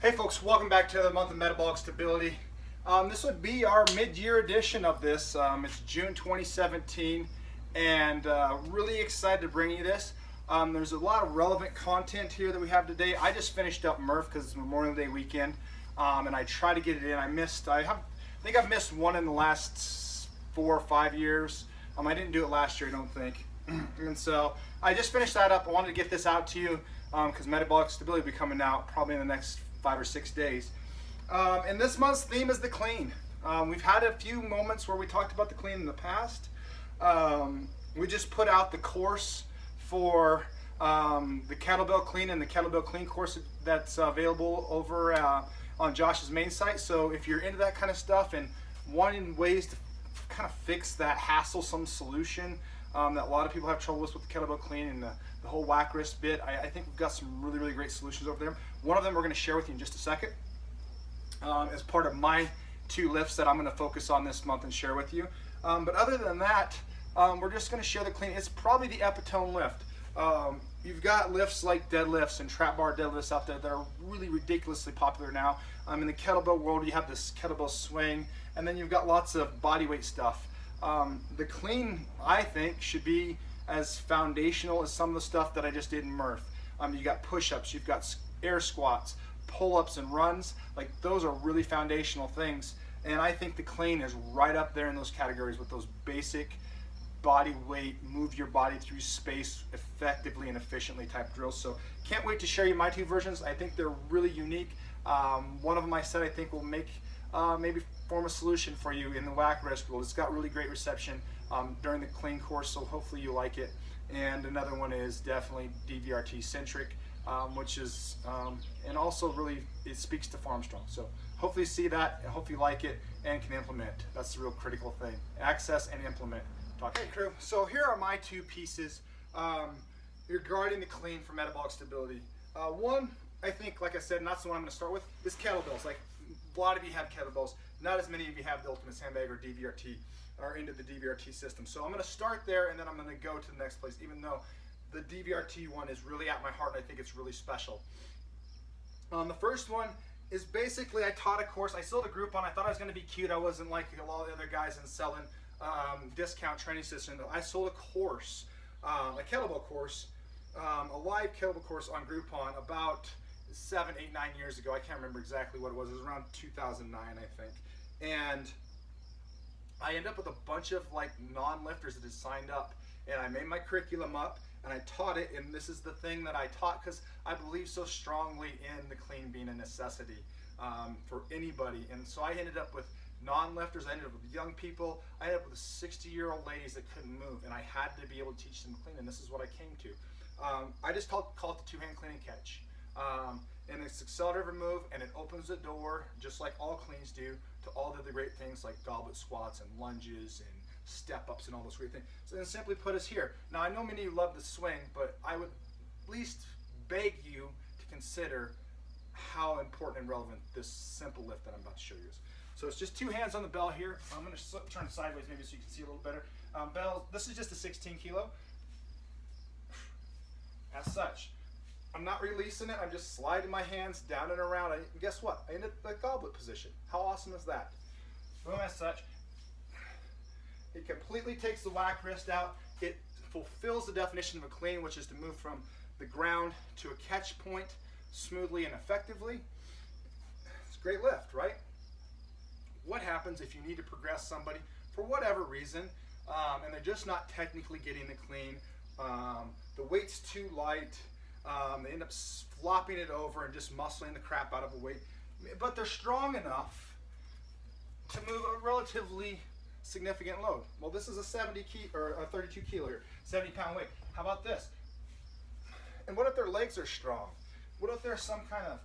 Hey folks, welcome back to the month of Metabolic Stability. This would be our mid-year edition of this. It's June 2017 and really excited to bring you this. There's a lot of relevant content here that we have today. I just finished up Murph because it's Memorial Day weekend and I tried to get it in. I think I've missed one in the last 4 or 5 years. I didn't do it last year, I don't think. And so I just finished that up. I wanted to get this out to you because Metabolic Stability will be coming out probably in the next 5 or 6 days. And this month's theme is the clean. We've had a few moments where we talked about the clean in the past. We just put out the course for the kettlebell clean and the kettlebell clean course that's available over on Josh's main site. So if you're into that kind of stuff and wanting ways to kind of fix that hassle-some solution that a lot of people have trouble with the kettlebell clean and the whole whack wrist bit, I think we've got some really great solutions over there. One of them we're going to share with you in just a second as part of my 2 lifts that I'm going to focus on this month and share with you. But other than that, we're just going to share the clean. It's probably the epitome lift. You've got lifts like deadlifts and trap bar deadlifts out there that are really ridiculously popular now. In the kettlebell world, you have this kettlebell swing, and then you've got lots of bodyweight stuff. The clean, I think, should be as foundational as some of the stuff that I just did in Murph. You got push-ups, you've got air squats, pull-ups and runs. Like, those are really foundational things, and I think the clean is right up there in those categories with those basic body weight, move your body through space effectively and efficiently type drills. So can't wait to share you my 2 versions. I think they're really unique. One of them I said I think will make maybe form a solution for you in the whack wrist world. It's got really great reception during the clean course, so hopefully you like it. And another one is definitely DVRT centric, which is and also really it speaks to Farmstrong. So hopefully you see that, and hopefully you like it and can implement. That's the real critical thing: access and implement. Hey crew, so here are my 2 pieces regarding the clean for metabolic stability. One, I think, like I said, and that's the one I'm going to start with, is kettlebells. Like, a lot of you have kettlebells. Not as many of you have the Ultimate Sandbag or DVRT, or into the DVRT system. So I'm going to start there, and then I'm going to go to the next place, even though the DVRT one is really at my heart, and I think it's really special. The first one is basically, I taught a course. I sold a Groupon. I thought I was going to be cute. I wasn't like a lot of the other guys in selling discount training system. I sold a course, a kettlebell course, a live kettlebell course on Groupon about 7, 8, 9 years ago. I can't remember exactly what it was. It was around 2009, I think. And I ended up with a bunch of like non-lifters that had signed up, and I made my curriculum up and I taught it. And this is the thing that I taught because I believe so strongly in the clean being a necessity for anybody. And so I ended up with non-lifters, I ended up with young people, I ended up with 60-year-old ladies that couldn't move, and I had to be able to teach them clean, and this is what I came to. I just call it the 2-hand clean and catch. And it's accelerative move, and it opens the door, just like all cleans do, to all the other great things like goblet squats and lunges and step-ups and all those great things. So then simply put us here. Now, I know many of you love the swing, but I would at least beg you to consider how important and relevant this simple lift that I'm about to show you is. So it's just 2 hands on the bell here. I'm going to turn it sideways maybe so you can see a little better. Bell, this is just a 16 kilo. As such, I'm not releasing it. I'm just sliding my hands down and around. And guess what? I ended the goblet position. How awesome is that? Boom, as such. It completely takes the whack wrist out. It fulfills the definition of a clean, which is to move from the ground to a catch point smoothly and effectively. It's a great lift, right? What happens if you need to progress somebody for whatever reason and they're just not technically getting the clean? The weight's too light. They end up flopping it over and just muscling the crap out of a weight. But they're strong enough to move a relatively significant load. Well, this is a 32 kilo here, 70-pound weight. How about this? And what if their legs are strong? What if there's some kind of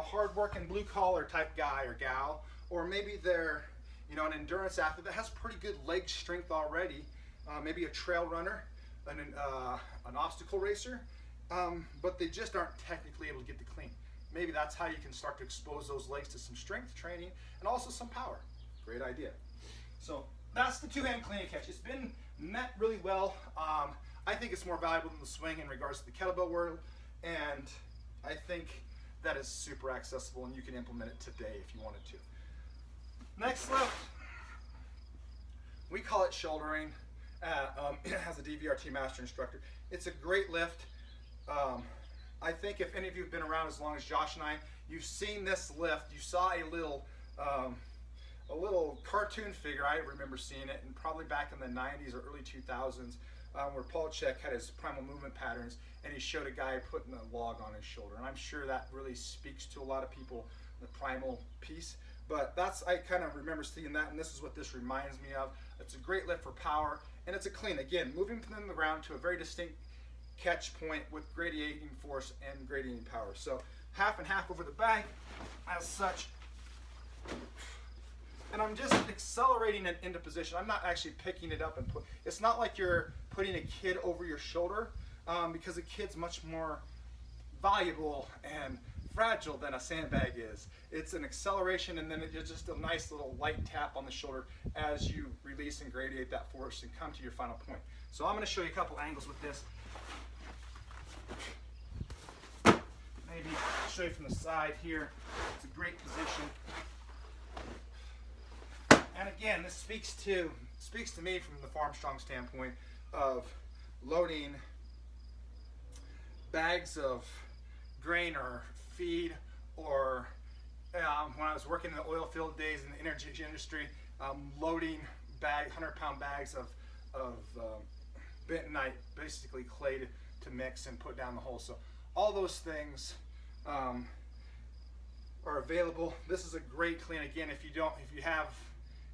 hard-working blue-collar type guy or gal, or maybe they're, an endurance athlete that has pretty good leg strength already, maybe a trail runner, an obstacle racer, but they just aren't technically able to get the clean. Maybe that's how you can start to expose those legs to some strength training and also some power. Great idea. So that's the 2-hand clean and catch. It's been met really well. I think it's more valuable than the swing in regards to the kettlebell world, and I think that is super accessible, and you can implement it today if you wanted to. Next lift, we call it shouldering. It has a DVRT master instructor. It's a great lift. I think if any of you have been around as long as Josh and I, you've seen this lift. You saw a little cartoon figure. I remember seeing it, and probably back in the 90s or early 2000s, where Paul Chek had his primal movement patterns, and he showed a guy putting a log on his shoulder. And I'm sure that really speaks to a lot of people, the primal piece. But I kind of remember seeing that, and this is what this reminds me of. It's a great lift for power, and it's a clean. Again, moving from the ground to a very distinct catch point with gradiating force and gradiating power. So half and half over the bag as such. And I'm just accelerating it into position. I'm not actually picking it up and it's not like you're putting a kid over your shoulder, because a kid's much more valuable and fragile than a sandbag is. It's an acceleration, and then it's just a nice little light tap on the shoulder as you release and gradiate that force and come to your final point. So I'm going to show you a couple angles with this. Maybe show you from the side here. It's a great position. And again, this speaks to me from the farm strong standpoint of loading bags of grain or feed, or when I was working in the oil field days in the energy industry, loading 100-pound bags of bentonite, basically clay to mix and put down the hole. So all those things are available. This is a great clean. Again, if you have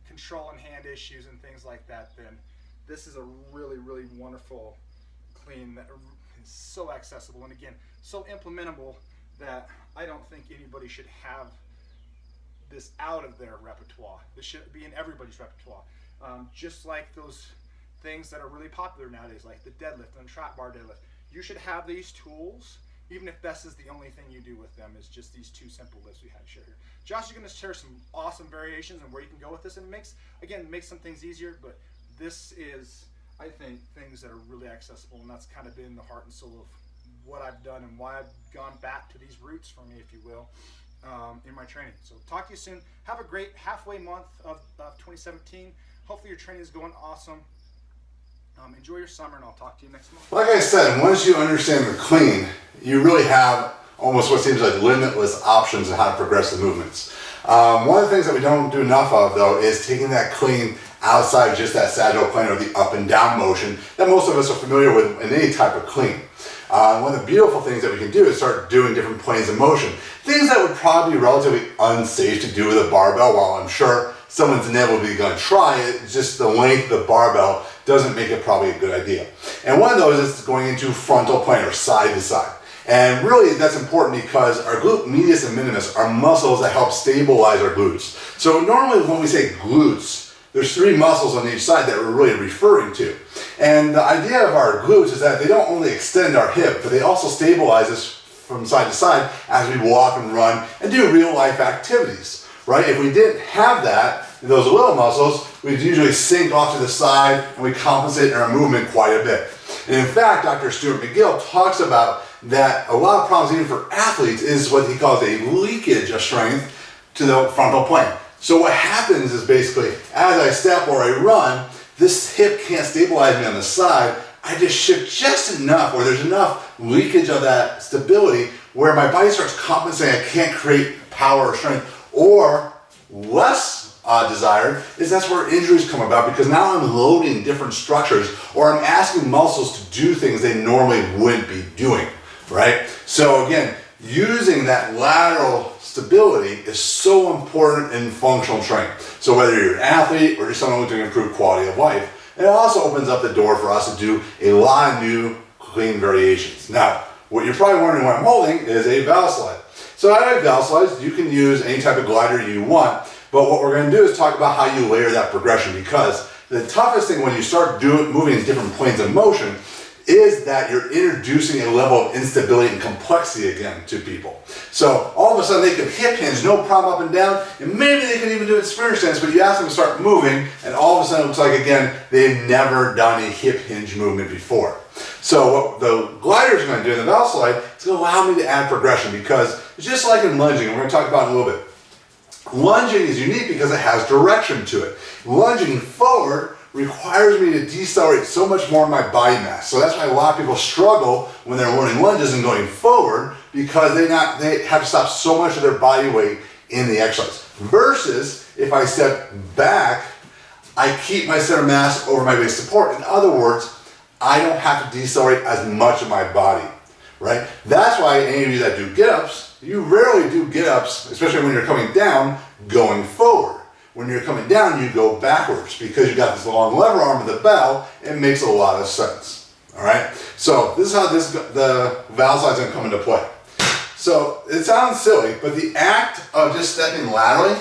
control and hand issues and things like that, then this is a really, really wonderful clean that is so accessible, and again, so implementable that I don't think anybody should have this out of their repertoire. This should be in everybody's repertoire. Just like those things that are really popular nowadays, like the deadlift and trap bar deadlift. You should have these tools, even if this is the only thing you do with them, is just these two simple lifts we had to share here. Josh is going to share some awesome variations and where you can go with this, and makes some things easier, but this is, I think, things that are really accessible, and that's kind of been the heart and soul of what I've done and why I've gone back to these roots for me, if you will, in my training. So talk to you soon. Have a great halfway month of 2017. Hopefully your training is going awesome. Enjoy your summer, and I'll talk to you next month. Like I said, once you understand the clean, you really have almost what seems like limitless options on how to progress the movements. One of the things that we don't do enough of, though, is taking that clean outside just that sagittal plane or the up and down motion that most of us are familiar with in any type of clean. One of the beautiful things that we can do is start doing different planes of motion. Things that would probably be relatively unsafe to do with a barbell. While I'm sure someone's inevitably going to try it, just the length of the barbell doesn't make it probably a good idea. And one of those is going into frontal plane or side to side. And really that's important because our glute medius and minimus are muscles that help stabilize our glutes. So normally when we say glutes, there's three muscles on each side that we're really referring to. And the idea of our glutes is that they don't only extend our hip, but they also stabilize us from side to side as we walk and run and do real life activities, right? If we didn't have that, those little muscles, we'd usually sink off to the side and we compensate in our movement quite a bit. And in fact, Dr. Stuart McGill talks about that a lot of problems even for athletes is what he calls a leakage of strength to the frontal plane. So what happens is basically, as I step or I run, this hip can't stabilize me on the side. I just shift just enough, or there's enough leakage of that stability where my body starts compensating. I can't create power or strength. Or less desired is that's where injuries come about, because now I'm loading different structures, or I'm asking muscles to do things they normally wouldn't be doing, right? So again, using that lateral stability is so important in functional training. So whether you're an athlete or just someone looking to improve quality of life, it also opens up the door for us to do a lot of new clean variations. Now, what you're probably wondering what I'm holding is a valve slide. So out of valve slides, you can use any type of glider you want, but what we're going to do is talk about how you layer that progression, because the toughest thing when you start moving in different planes of motion is that you're introducing a level of instability and complexity again to people. So all of a sudden they could hip hinge, no problem up and down, and maybe they could even do it in sprinter stance, but you ask them to start moving, and all of a sudden it looks like, again, they've never done a hip hinge movement before. So what the glider is going to do in the valve slide is going to allow me to add progression, because it's just like in lunging, and we're going to talk about it in a little bit. Lunging is unique because it has direction to it. Lunging forward requires me to decelerate so much more of my body mass. So that's why a lot of people struggle when they're learning lunges and going forward, because they have to stop so much of their body weight in the exercise. Versus if I step back, I keep my center mass over my base support. In other words, I don't have to decelerate as much of my body, right? That's why any of you that do get-ups, you rarely do get-ups, especially when you're coming down, going forward. When you're coming down, you go backwards because you got this long lever arm of the bell. It makes a lot of sense. All right. So this is how the valve slide is going to come into play. So it sounds silly, but the act of just stepping laterally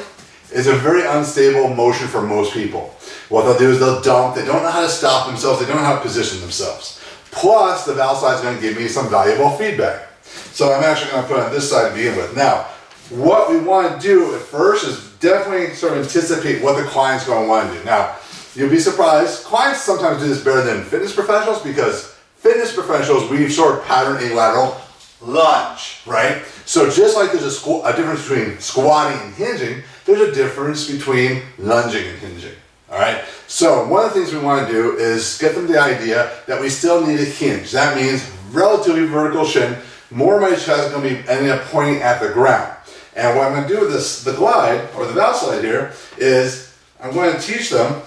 is a very unstable motion for most people. What they'll do is they'll dump. They don't know how to stop themselves. They don't know how to position themselves. Plus, the valve slide is going to give me some valuable feedback. So I'm actually going to put it on this side to begin with. Now, what we want to do at first is definitely sort of anticipate what the client's going to want to do. Now, you'll be surprised. Clients sometimes do this better than fitness professionals, because fitness professionals, we've sort of patterned a lateral lunge, right? So just like there's a difference between squatting and hinging, there's a difference between lunging and hinging, all right? So one of the things we want to do is get them the idea that we still need a hinge. That means relatively vertical shin. More of my chest is going to be ending up pointing at the ground. And what I'm going to do with this, the glide, or the valve slide here, is I'm going to teach them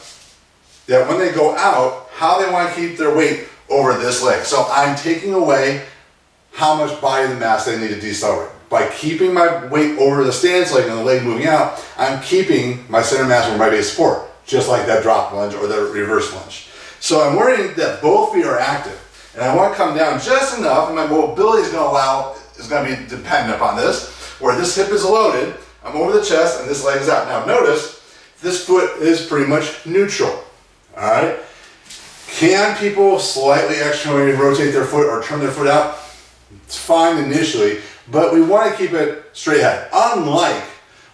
that when they go out, how they want to keep their weight over this leg. So I'm taking away how much body mass they need to decelerate. By keeping my weight over the stance leg and the leg moving out, I'm keeping my center mass over my base support, just like that drop lunge or the reverse lunge. So I'm worrying that both feet are active. And I want to come down just enough, and my mobility is going to be dependent upon this, where this hip is loaded, I'm over the chest, and this leg is out. Now notice, this foot is pretty much neutral, all right? Can people slightly externally rotate their foot or turn their foot out? It's fine initially, but we want to keep it straight ahead. Unlike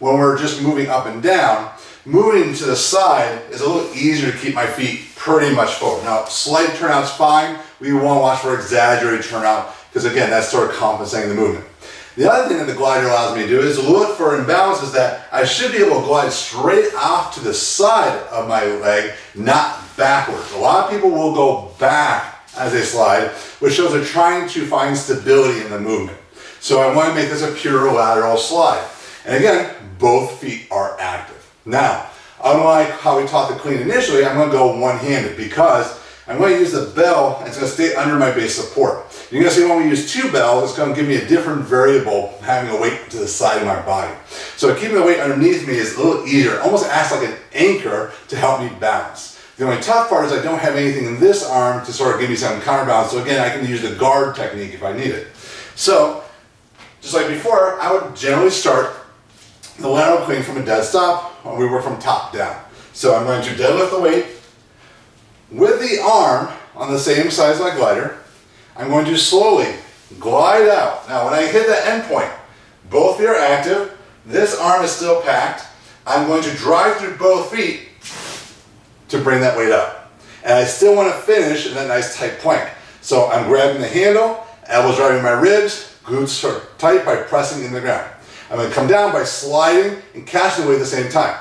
when we're just moving up and down, moving to the side is a little easier to keep my feet pretty much forward. Now, slight turnout's fine. We want to watch for exaggerated turnout, because again, that's sort of compensating the movement. The other thing that the glider allows me to do is look for imbalances that I should be able to glide straight off to the side of my leg, not backwards. A lot of people will go back as they slide, which shows they're trying to find stability in the movement. So I want to make this a pure lateral slide. And again, both feet are active. Now, unlike how we taught the clean initially, I'm going to go one-handed, because I'm going to use the bell, and it's going to stay under my base support. You're going to see when we use two bells, it's going to give me a different variable, having a weight to the side of my body. So keeping the weight underneath me is a little easier. It almost acts like an anchor to help me balance. The only tough part is I don't have anything in this arm to sort of give me some counterbalance. So again, I can use the guard technique if I need it. So, just like before, I would generally start the lateral clean from a dead stop, or we work from top down. So I'm going to deadlift the weight with the arm on the same side as my glider. I'm going to slowly glide out. Now when I hit the end point, both feet are active, this arm is still packed. I'm going to drive through both feet to bring that weight up. And I still want to finish in that nice tight plank. So I'm grabbing the handle, elbows driving my ribs, glutes are tight by pressing in the ground. I'm going to come down by sliding and catching the weight at the same time.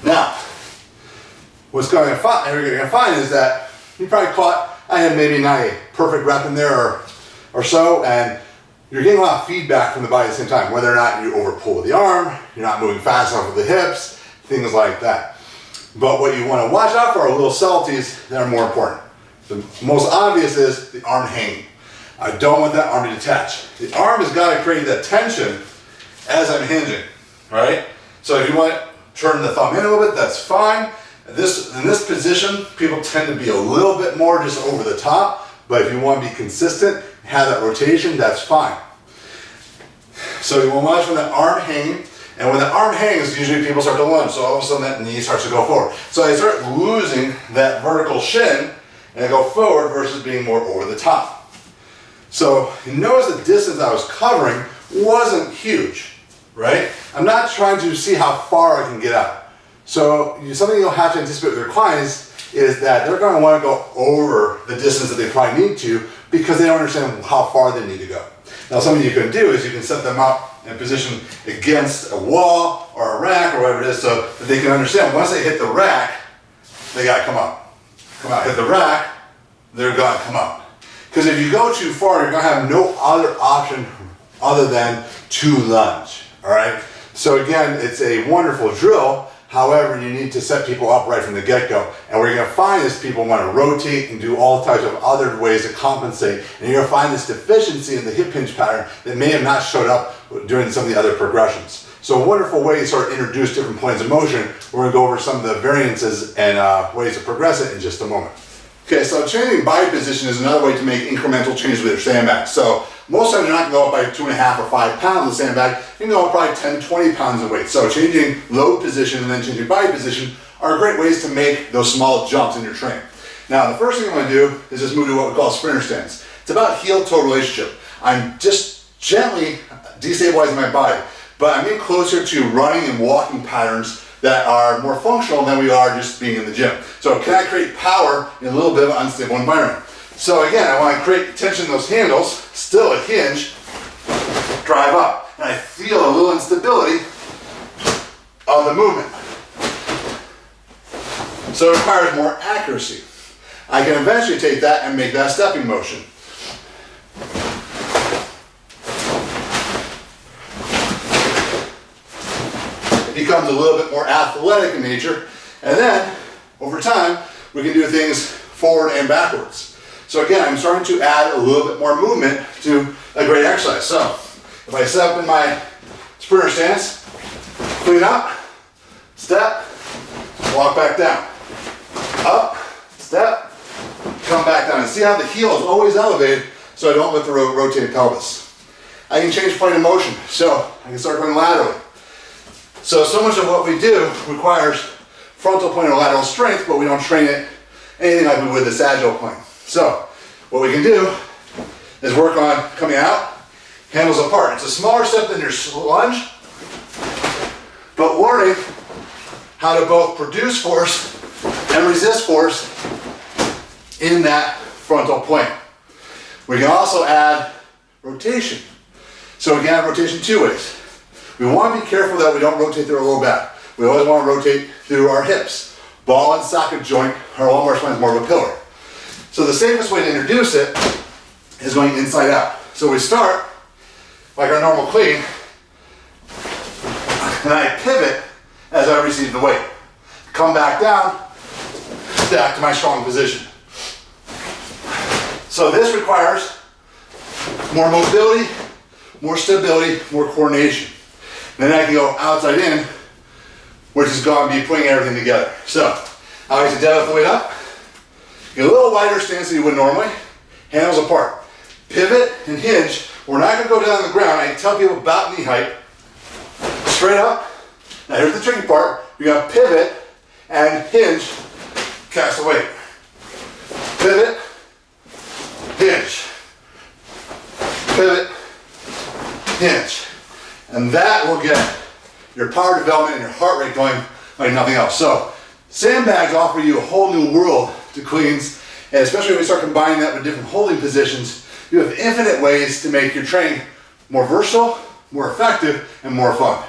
Now, what's you're going to find is that you probably caught, I had maybe not a perfect rep in there or so, and you're getting a lot of feedback from the body at the same time, whether or not you over pull with the arm, you're not moving fast enough with the hips, things like that. But what you want to watch out for are little subtleties that are more important. The most obvious is the arm hanging. I don't want that arm to detach. The arm has got to create that tension as I'm hinging, right? So if you want to turn the thumb in a little bit, that's fine. In this position, people tend to be a little bit more just over the top, but if you want to be consistent, have that rotation, that's fine. So you want to watch when that arm hanging, and when the arm hangs, usually people start to lunge. So all of a sudden that knee starts to go forward. So I start losing that vertical shin, and I go forward versus being more over the top. So you notice the distance I was covering wasn't huge, right? I'm not trying to see how far I can get out. So something you'll have to anticipate with your clients is that they're going to want to go over the distance that they probably need to because they don't understand how far they need to go. Now something you can do is you can set them up in position against a wall or a rack or whatever it is so that they can understand once they hit the rack, they got to come up. Come out. Hit the rack, they're going to come up. Because if you go too far, you're going to have no other option other than to lunge. All right? So again, it's a wonderful drill. However, you need to set people up right from the get-go. And what you're going to find is people want to rotate and do all types of other ways to compensate. And you're going to find this deficiency in the hip hinge pattern that may have not showed up during some of the other progressions. So a wonderful way to sort of introduce different planes of motion. We're going to go over some of the variances and ways to progress it in just a moment. Okay, so changing body position is another way to make incremental changes with your sandbag. So most times you're not going to go up by 2.5 or 5 pounds with the sandbag. You can go up probably 10, 20 pounds of weight. So changing load position and then changing body position are great ways to make those small jumps in your training. Now the first thing I'm going to do is just move to what we call a sprinter stance. It's about heel-toe relationship. I'm just gently destabilizing my body, but I'm getting closer to running and walking patterns that are more functional than we are just being in the gym. So can I create power in a little bit of an unstable environment? So again, I want to create tension in those handles, still a hinge, drive up. And I feel a little instability of the movement. So it requires more accuracy. I can eventually take that and make that stepping motion. It becomes a little bit more athletic in nature, and then over time we can do things forward and backwards. So again, I'm starting to add a little bit more movement to a great exercise. So if I set up in my sprinter stance, clean up, step, walk back down, up, step, come back down, and see how the heel is always elevated so I don't lift the rotated pelvis. I can change plane of motion, so I can start going laterally. So much of what we do requires frontal plane or lateral strength, but we don't train it anything like we would the sagittal plane. So what we can do is work on coming out, handles apart. It's a smaller step than your lunge, but learning how to both produce force and resist force in that frontal plane. We can also add rotation. So we can add rotation two ways. We want to be careful that we don't rotate through our low back. We always want to rotate through our hips. Ball and socket joint, our lumbar spine is more of a pillar. So the safest way to introduce it is going inside out. So we start like our normal clean, and I pivot as I receive the weight. Come back down, back to my strong position. So this requires more mobility, more stability, more coordination. And then I can go outside in, which is going to be putting everything together. So I like to deadlift the weight up, get a little wider stance than you would normally, handles apart. Pivot and hinge. We're not going to go down on the ground. I tell people about knee height. Straight up. Now here's the tricky part. You're going to pivot and hinge, cast the weight. Pivot, hinge. Pivot, hinge. And that will get your power development and your heart rate going like nothing else. So sandbags offer you a whole new world to cleans, and especially when we start combining that with different holding positions, you have infinite ways to make your training more versatile, more effective, and more fun.